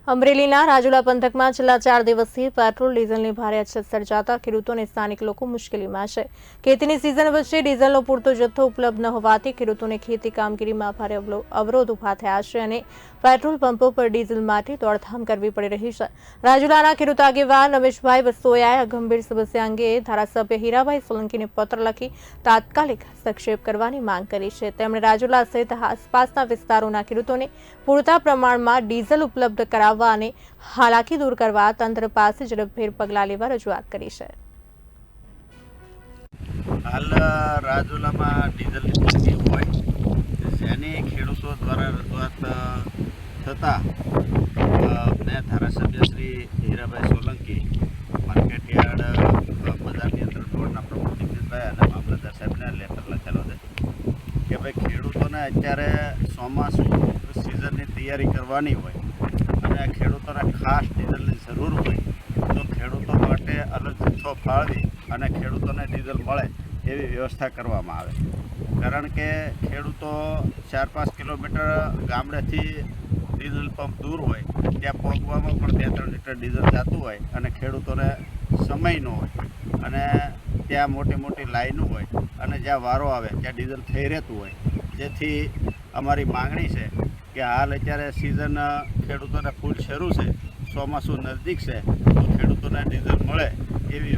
અમરેલીના રાજુલા પંથકમાં છેલ્લા 4 દિવસથી પેટ્રોલ ડીઝલની ભારે અછત સર્જાતા ખેડૂતો અને સ્થાનિક લોકો મુશ્કેલીમાં છે। ખેતીની સિઝન વચ્ચે ડીઝલનો પૂરતો જથ્થો ઉપલબ્ધ ન હોવાથી ખેડૂતોને ખેતી કામગીરીમાં ભારે અવરોધ ઊભા થયા છે અને પેટ્રોલ પંપો પર ડીઝલ માટે દોડધામ કરવી પડી રહી છે। રાજુલાના ખેડૂત આગેવાન રમેશભાઈ વસોયાએ આ ગંભીર સમસ્યા અંગે ધારાસભ્ય હીરાભાઈ સોલંકીને પત્ર લખી તાત્કાલિક હસ્તક્ષેપ કરવાની માંગ કરી છે। તેમણે રાજુલા સહિત આસપાસના વિસ્તારોના ખેડૂતોને પૂરતા પ્રમાણમાં ડીઝલ ઉપલબ્ધ કરાવવા અને હાલાકી દૂર કરવા તંત્ર પાસે ઝડપભેર પગલાં લેવા રજૂઆત કરી છે। હાલ રાજુલામાં ડીઝલની તંગી હોય જેની ખેડૂતો દ્વારા રજૂઆત થતાં મેં ધારાસભ્ય શ્રી હીરાભાઈ સોલંકી માર્કેટયાર્ડ બજાર નિયંત્રણ બોર્ડના પ્રમુખ દિગ્વિજયભાઈ અને મામલતદાર સાહેબને લેટર લખેલો છે કે ભાઈ ખેડૂતોને અત્યારે ચોમાસું સિઝનની તૈયારી કરવાની હોય અને ખેડૂતોને ખાસ ડીઝલની જરૂર હોય તો ખેડૂતો માટે અલગ જથ્થો ફાળવી અને ખેડૂતોને ડીઝલ મળે એવી વ્યવસ્થા કરવામાં આવે। કારણ કે ખેડૂતો 4-5 કિલોમીટર ગામડેથી ડીઝલ પંપ દૂર હોય ત્યાં પહોંચવામાં પણ 2-3 લીટર ડીઝલ જતું હોય અને ખેડૂતોને સમય ન હોય અને ત્યાં મોટી મોટી લાઈનો હોય અને જ્યાં વારો આવે ત્યાં ડીઝલ થઈ રહેતું હોય, જેથી અમારી માંગણી છે કે હાલ અત્યારે સિઝન ખેડૂતોને ફૂલ શરૂ છે, ચોમાસું નજદીક છે તો ખેડૂતોને ડીઝલ મળે એવી